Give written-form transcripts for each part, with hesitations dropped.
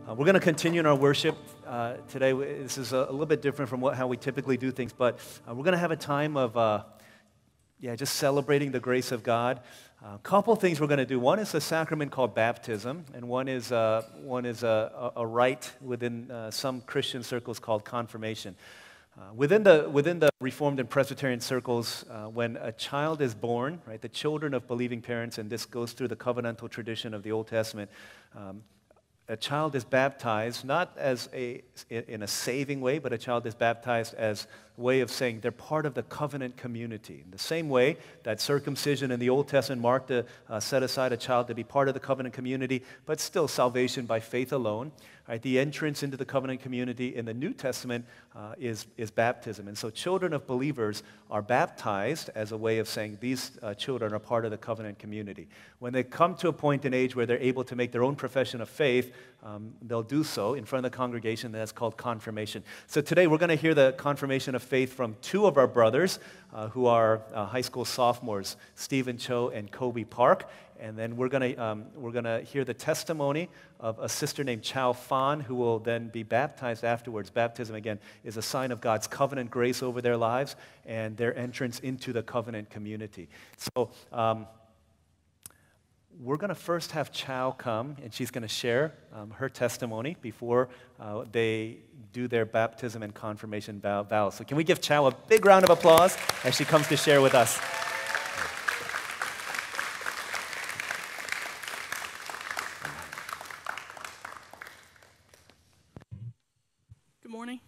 We're going to continue in our worship today. This is a little bit different from how we typically do things, but we're going to have a time of just celebrating the grace of God. A couple things we're going to do. One is a sacrament called baptism, and one is a rite within some Christian circles called confirmation. Within the Reformed and Presbyterian circles, when a child is born, right, the children of believing parents, and this goes through the covenantal tradition of the Old Testament, a child is baptized not in a saving way, but a child is baptized as a way of saying they're part of the covenant community. In the same way that circumcision in the Old Testament marked set aside a child to be part of the covenant community, but still salvation by faith alone. Right, the entrance into the covenant community in the New Testament is baptism. And so children of believers are baptized as a way of saying these children are part of the covenant community. When they come to a point in age where they're able to make their own profession of faith, they'll do so in front of the congregation. That's called confirmation. So today we're going to hear the confirmation of faith from two of our brothers who are high school sophomores, Stephen Cho and Kobe Park. And then we're gonna hear the testimony of a sister named Chow Fan, who will then be baptized afterwards. Baptism, again, is a sign of God's covenant grace over their lives and their entrance into the covenant community. So we're going to first have Chow come, and she's going to share her testimony before they do their baptism and confirmation vows. So can we give Chow a big round of applause as she comes to share with us? Good morning.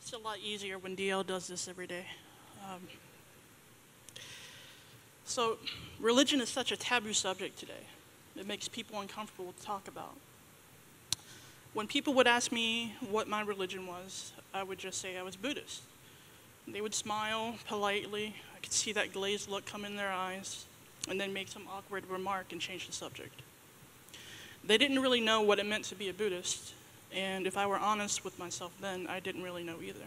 It's a lot easier when DL does this every day. So religion is such a taboo subject today. It makes people uncomfortable to talk about. When people would ask me what my religion was, I would just say I was Buddhist. They would smile politely. I could see that glazed look come in their eyes, and then make some awkward remark and change the subject. They didn't really know what it meant to be a Buddhist, and if I were honest with myself then, I didn't really know either.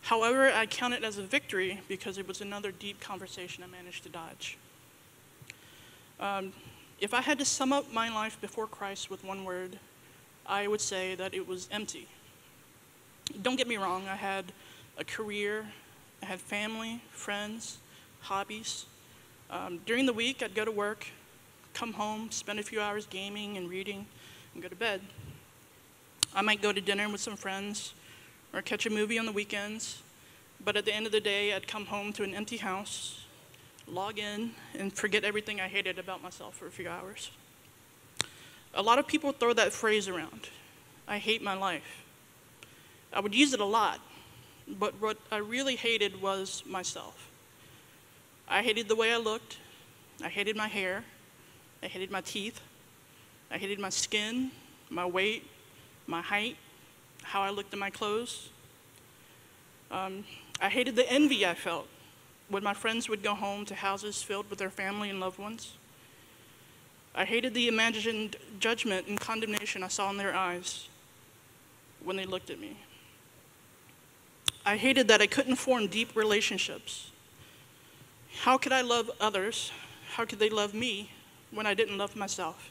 However, I count it as a victory because it was another deep conversation I managed to dodge. If I had to sum up my life before Christ with one word, I would say that it was empty. Don't get me wrong, I had a career, I had family, friends, hobbies. During the week, I'd go to work, come home, spend a few hours gaming and reading, and go to bed. I might go to dinner with some friends or catch a movie on the weekends, but at the end of the day, I'd come home to an empty house, log in, and forget everything I hated about myself for a few hours. A lot of people throw that phrase around, I hate my life. I would use it a lot, but what I really hated was myself. I hated the way I looked, I hated my hair, I hated my teeth, I hated my skin, my weight, my height, how I looked in my clothes. I hated the envy I felt when my friends would go home to houses filled with their family and loved ones. I hated the imagined judgment and condemnation I saw in their eyes when they looked at me. I hated that I couldn't form deep relationships. How could I love others? How could they love me when I didn't love myself?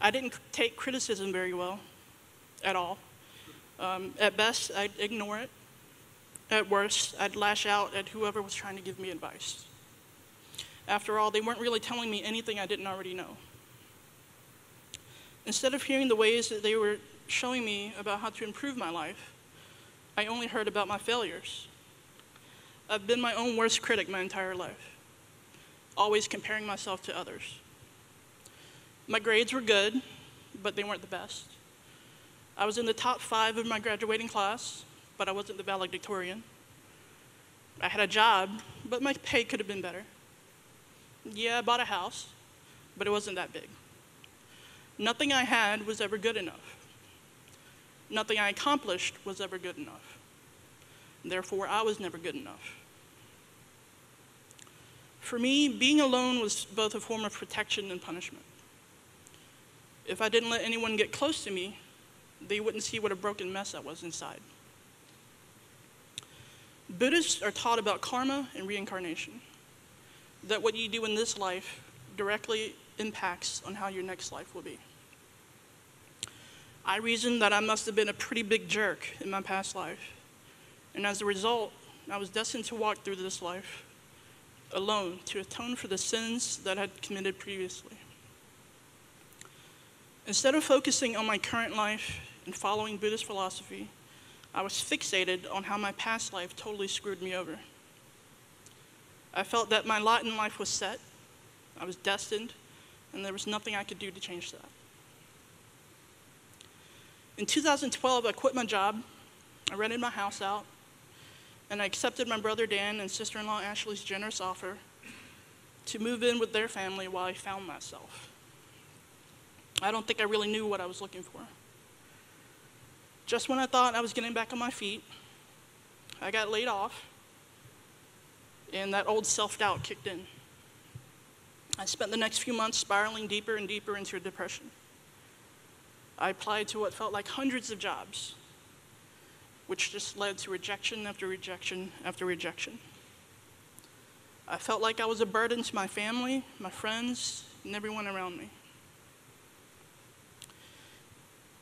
I didn't take criticism very well, at all. At best, I'd ignore it. At worst, I'd lash out at whoever was trying to give me advice. After all, they weren't really telling me anything I didn't already know. Instead of hearing the ways that they were showing me about how to improve my life, I only heard about my failures. I've been my own worst critic my entire life, always comparing myself to others. My grades were good, but they weren't the best. I was in the top 5 of my graduating class, but I wasn't the valedictorian. I had a job, but my pay could have been better. Yeah, I bought a house, but it wasn't that big. Nothing I had was ever good enough. Nothing I accomplished was ever good enough. Therefore, I was never good enough. For me, being alone was both a form of protection and punishment. If I didn't let anyone get close to me, they wouldn't see what a broken mess I was inside. Buddhists are taught about karma and reincarnation. that what you do in this life directly impacts on how your next life will be. I reasoned that I must have been a pretty big jerk in my past life, and as a result, I was destined to walk through this life alone to atone for the sins that I had committed previously. Instead of focusing on my current life and following Buddhist philosophy, I was fixated on how my past life totally screwed me over. I felt that my lot in life was set, I was destined, and there was nothing I could do to change that. In 2012, I quit my job, I rented my house out, and I accepted my brother Dan and sister-in-law Ashley's generous offer to move in with their family while I found myself. I don't think I really knew what I was looking for. Just when I thought I was getting back on my feet, I got laid off, and that old self-doubt kicked in. I spent the next few months spiraling deeper and deeper into a depression. I applied to what felt like hundreds of jobs, which just led to rejection after rejection after rejection. I felt like I was a burden to my family, my friends, and everyone around me.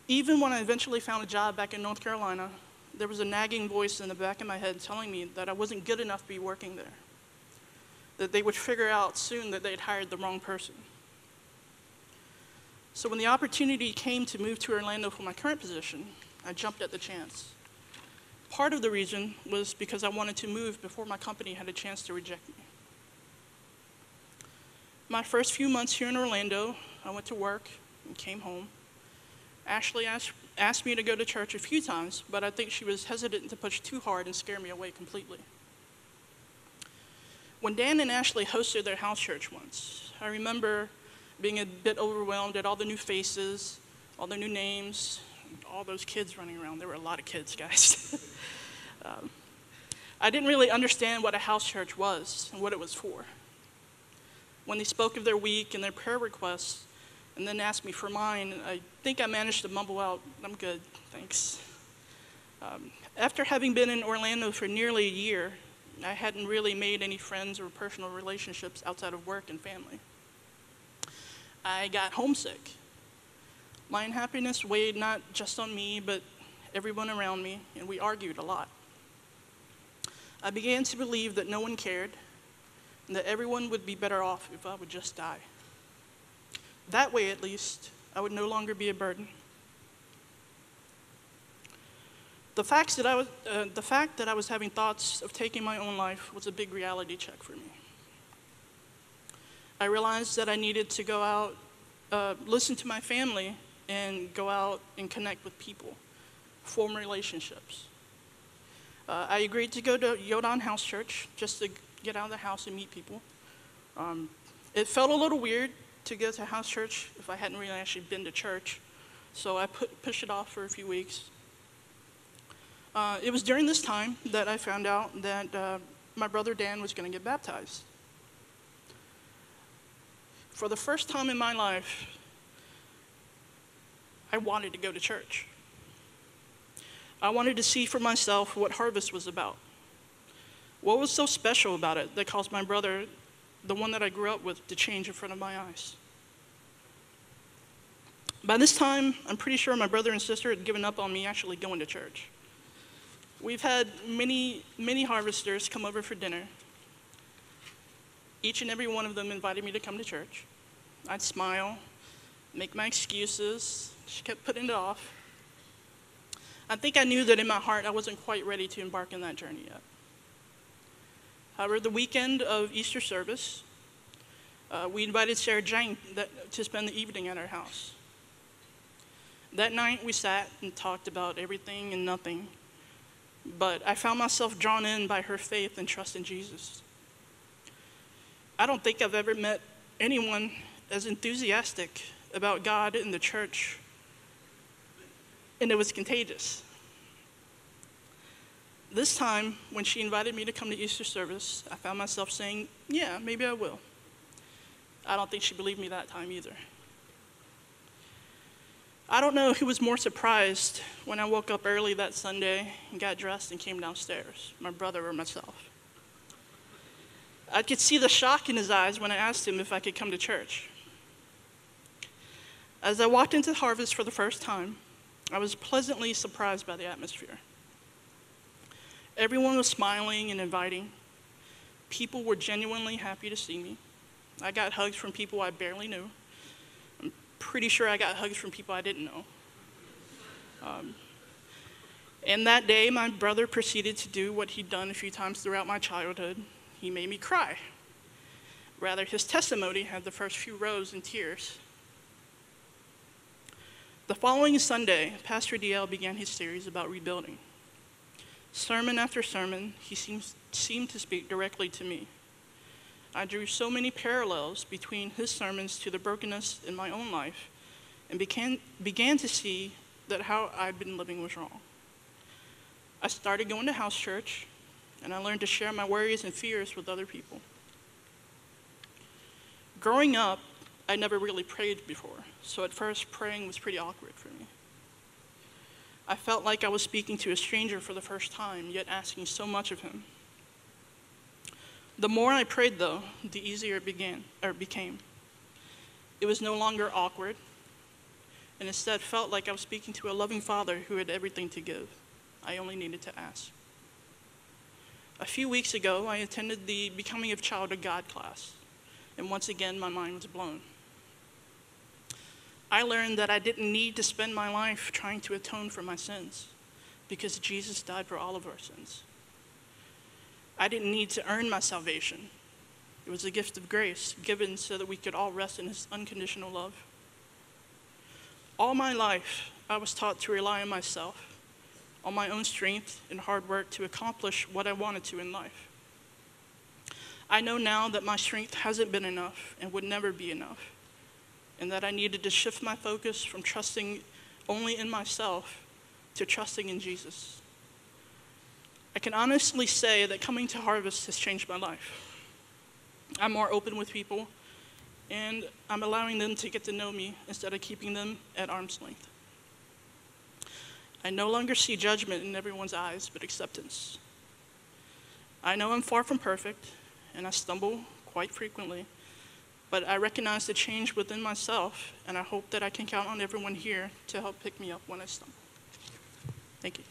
Even when I eventually found a job back in North Carolina, there was a nagging voice in the back of my head telling me that I wasn't good enough to be working there, that they would figure out soon that they'd hired the wrong person. So when the opportunity came to move to Orlando for my current position, I jumped at the chance. Part of the reason was because I wanted to move before my company had a chance to reject me. My first few months here in Orlando, I went to work and came home. Ashley asked me to go to church a few times, but I think she was hesitant to push too hard and scare me away completely. When Dan and Ashley hosted their house church once, I remember being a bit overwhelmed at all the new faces, all the new names, all those kids running around. There were a lot of kids, guys. I didn't really understand what a house church was and what it was for. When they spoke of their week and their prayer requests, and then asked me for mine, I think I managed to mumble out, "I'm good, thanks." After having been in Orlando for nearly a year, I hadn't really made any friends or personal relationships outside of work and family. I got homesick. My unhappiness weighed not just on me, but everyone around me, and we argued a lot. I began to believe that no one cared, and that everyone would be better off if I would just die. That way, at least, I would no longer be a burden. The fact that I was having thoughts of taking my own life was a big reality check for me. I realized that I needed to go out, listen to my family, and go out and connect with people, form relationships. I agreed to go to Yodan House Church just to get out of the house and meet people. It felt a little weird to go to house church if I hadn't really actually been to church, so I pushed it off for a few weeks. It was during this time that I found out that my brother Dan was going to get baptized. For the first time in my life, I wanted to go to church. I wanted to see for myself what Harvest was about. What was so special about it that caused my brother, the one that I grew up with, to change in front of my eyes? By this time, I'm pretty sure my brother and sister had given up on me actually going to church. We've had many harvesters come over for dinner. Each and every one of them invited me to come to church. I'd smile, make my excuses. She kept putting it off. I think I knew that in my heart I wasn't quite ready to embark on that journey yet. However, the weekend of Easter service, we invited Sarah Jane to spend the evening at our house. That night we sat and talked about everything and nothing, but I found myself drawn in by her faith and trust in Jesus. I don't think I've ever met anyone as enthusiastic about God in the church, and it was contagious. This time, when she invited me to come to Easter service, I found myself saying, "Yeah, maybe I will." I don't think she believed me that time either. I don't know who was more surprised when I woke up early that Sunday and got dressed and came downstairs, my brother or myself. I could see the shock in his eyes when I asked him if I could come to church. As I walked into Harvest for the first time, I was pleasantly surprised by the atmosphere. Everyone was smiling and inviting. People were genuinely happy to see me. I got hugs from people I barely knew. I'm pretty sure I got hugs from people I didn't know. And that day, my brother proceeded to do what he'd done a few times throughout my childhood. He made me cry. Rather, his testimony had the first few rows in tears. The following Sunday, Pastor DL began his series about rebuilding. Sermon after sermon, he seemed to speak directly to me. I drew so many parallels between his sermons to the brokenness in my own life and began to see that how I'd been living was wrong. I started going to house church, and I learned to share my worries and fears with other people. Growing up, I never really prayed before, so at first praying was pretty awkward for me. I felt like I was speaking to a stranger for the first time, yet asking so much of him. The more I prayed, though, the easier it became. It was no longer awkward, and instead felt like I was speaking to a loving Father who had everything to give. I only needed to ask. A few weeks ago, I attended the Becoming a Child of God class, and once again, my mind was blown. I learned that I didn't need to spend my life trying to atone for my sins, because Jesus died for all of our sins. I didn't need to earn my salvation. It was a gift of grace given so that we could all rest in his unconditional love. All my life, I was taught to rely on myself, on my own strength and hard work to accomplish what I wanted to in life. I know now that my strength hasn't been enough and would never be enough, and that I needed to shift my focus from trusting only in myself to trusting in Jesus. I can honestly say that coming to Harvest has changed my life. I'm more open with people, and I'm allowing them to get to know me instead of keeping them at arm's length. I no longer see judgment in everyone's eyes, but acceptance. I know I'm far from perfect, and I stumble quite frequently, but I recognize the change within myself, and I hope that I can count on everyone here to help pick me up when I stumble. Thank you.